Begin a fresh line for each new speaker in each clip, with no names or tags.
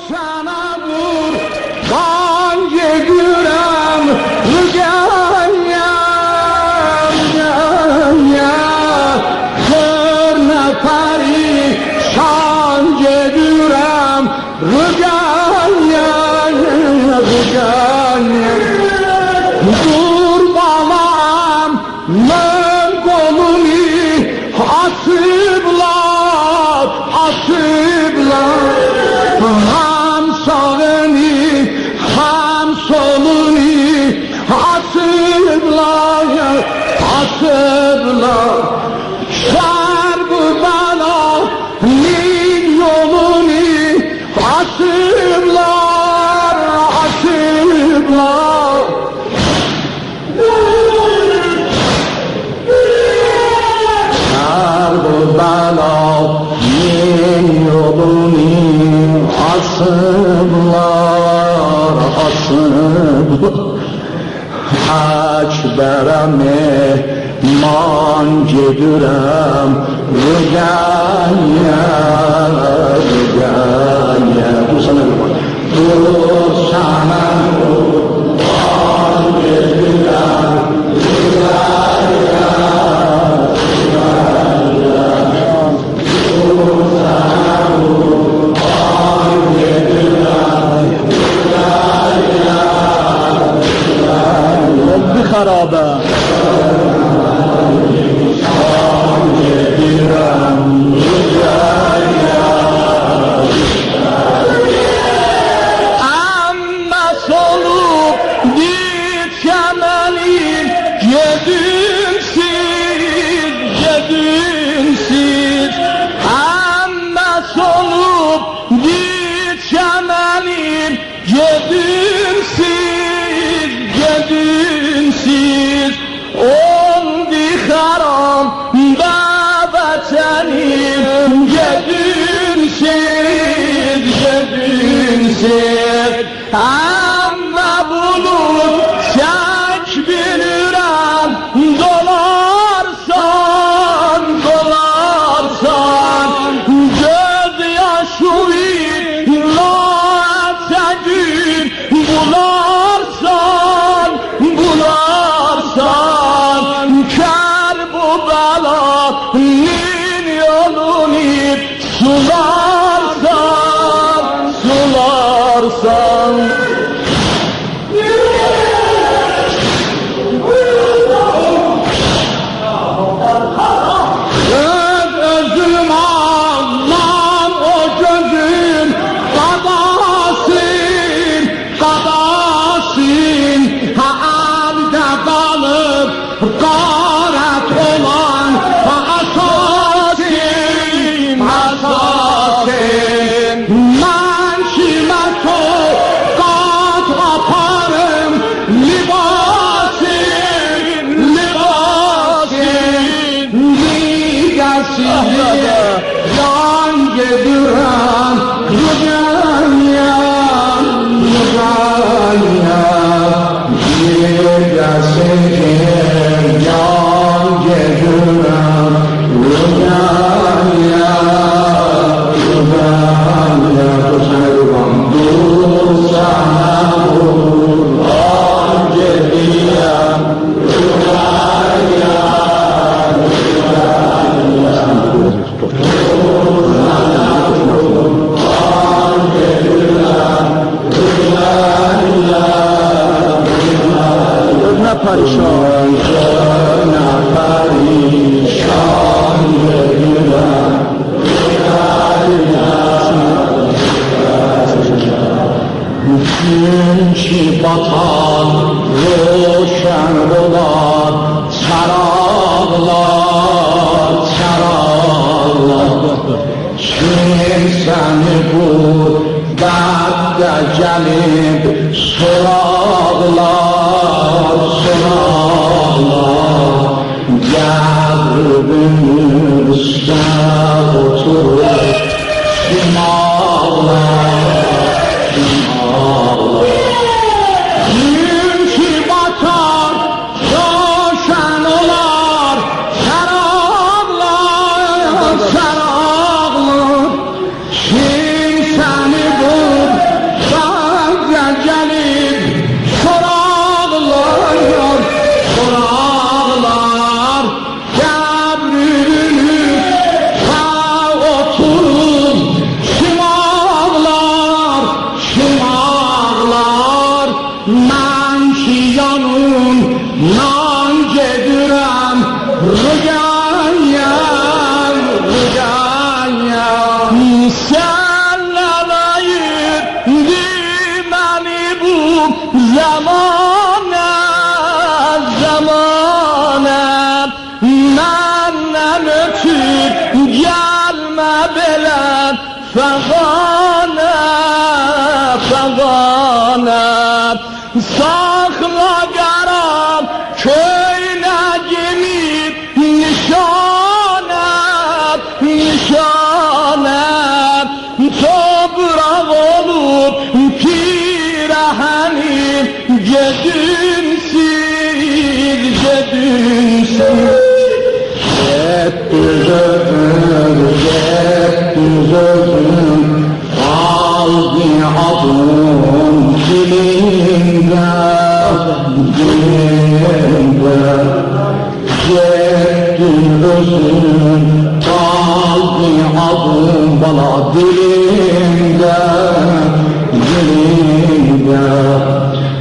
sana kurban yedirem Rügânya, Rügânya kör neferi şan yedirem Rügânya, Rügânya dur balam men kolunu asıblar, asıblar hem sağını hem solunu asıblar, asıblar şer bu belanın yolunu asıblar, asıblar şer bu belanın yolunu asıblar, asıblar Ekber'e mehman gedirem Rügânya, Rügânya dur sana kurban, dur sana kurban gedirem Rügânya, Rügânya dur sana kurban gedirem Rügânya, Rabbi harabe amma solup gitkemenin gedimsiz, gedimsiz amma solup gitkemenin gedimsiz, gedimsiz oldu haram da vatanım gedimsiz, gedimsiz ama bunu çek bilirem dolarsan, dolarsan göz yaşıyla çekip bularsan, bularsan kar bu belanın yolunu sularsan, sularsan özüm Allah'ım o gözüm kadasın, kadasın halde kalıp garet olan asasın, asasın ben kime tokat aparım libasın, libasın Ligesiz can yedirem Rügânya, Rügânya Ligesiz can yedirem Rügânya, Rügânya dur sana kurban, dur sana kurban yedirem Rügânya, ne perişan, ne perişan yedirem gün ki batan roşen olan çarağlar, çarağlar kim seni bu derde gelip sorağlar, sorağlar Gâbrinin üstüne oturup kim ağlar, kim ağlar gün ki batar roşen olar çarağlar, çarağlar kim seni bu
yagane sakla garam köyne gemir nişanet nişanet toprak olur pirehenim gedinsiz gedinsiz
Gitti gözüm kaldı adım dilinde Gitti gözüm kaldı adım bana dilinde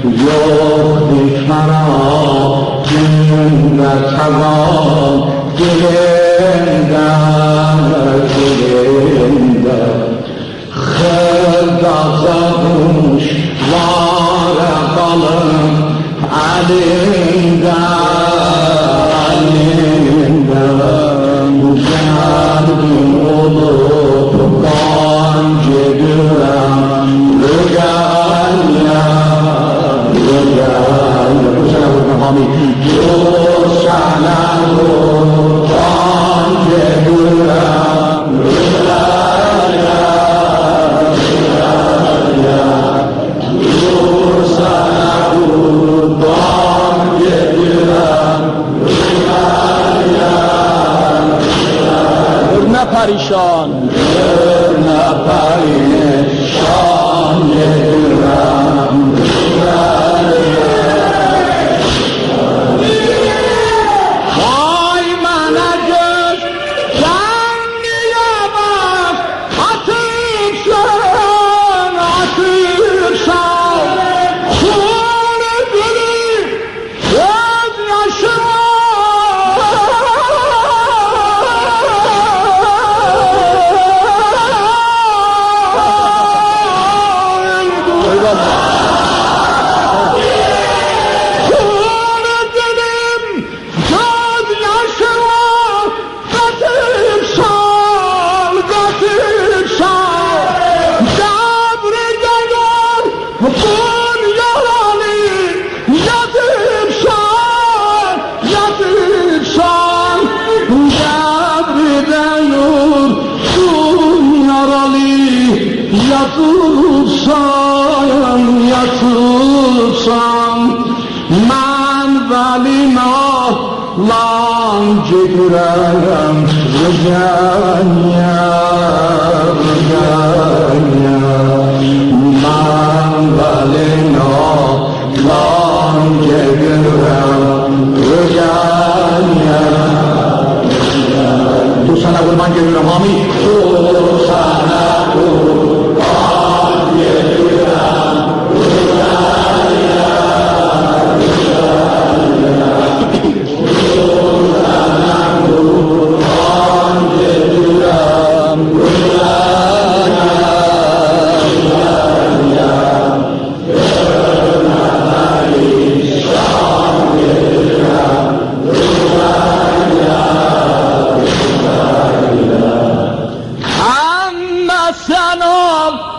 Yok bir şarap günde çagal dilinde Hırda sarmış var kalın elinde Geldim olup kan cedürem Rügânya Bu sene vurdum Hamid Yoşana kan cedürem Rügânya Yoşana kan cedürem
ne perişan
Ne perişan yedirem
Vay bana göz kendine bak atırsan atırsan Sonra gülür göz yaşına Yatılsam men velina lan cedürem Rügânya men velina lan cedürem Rügânya Tu sana kurban geliyorum Hamid Tu sana kurban geliyorum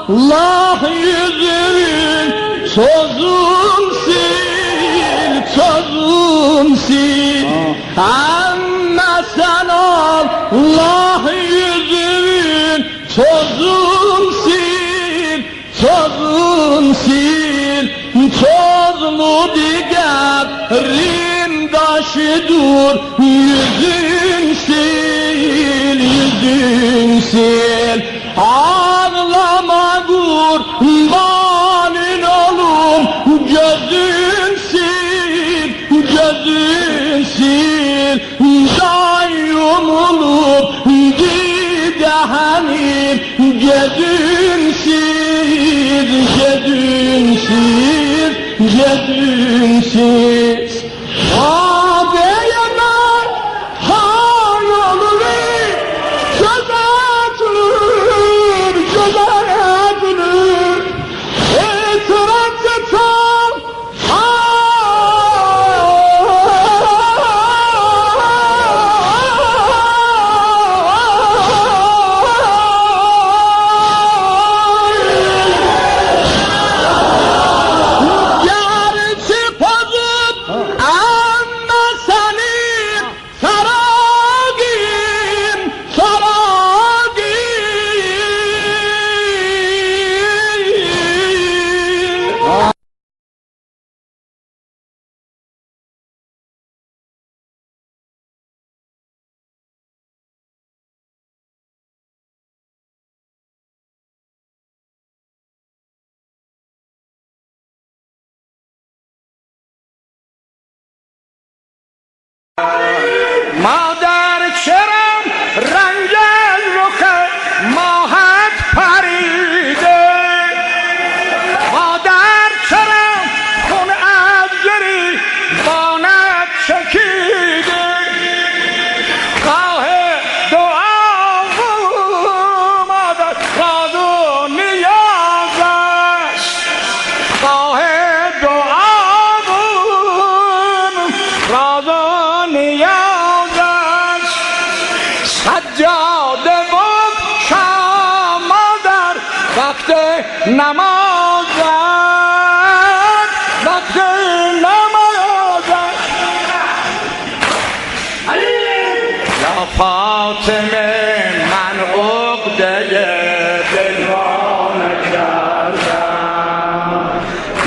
Allah yüzün tozun sil, tozun sil Ama sen Allah yüzün tozun sil, tozun sil Tozlu digerin taşıdır yüzün sil, yüzün sil Ağlama kurbanın olum gözün sil, gözün sil Day yumulup gidehenim gözün sil, gözün sil, gözün sil Ağabeyime hay olur مادر چرا رنگ رخ ماهت پریده، مادر چرا خون از گریبانت چکیده، خواه دعا مادر راز و نیازش، خواه دعا راز و نیازش، سجاده بود شام مادر وقت نمازت، وقت نمازت. یا فاطمه من عقده دل را نکردم،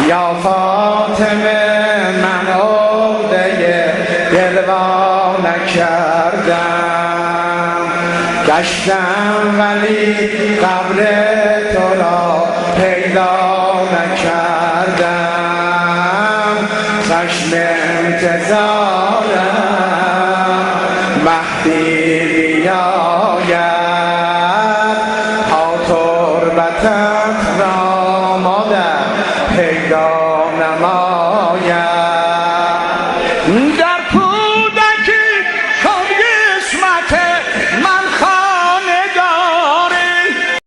یا فاطمه من عقده دل را نکردم، گشتم ولی قبر تو را پیدا نکردم، چشم انتظارم مهدی بیاید تا تربتت را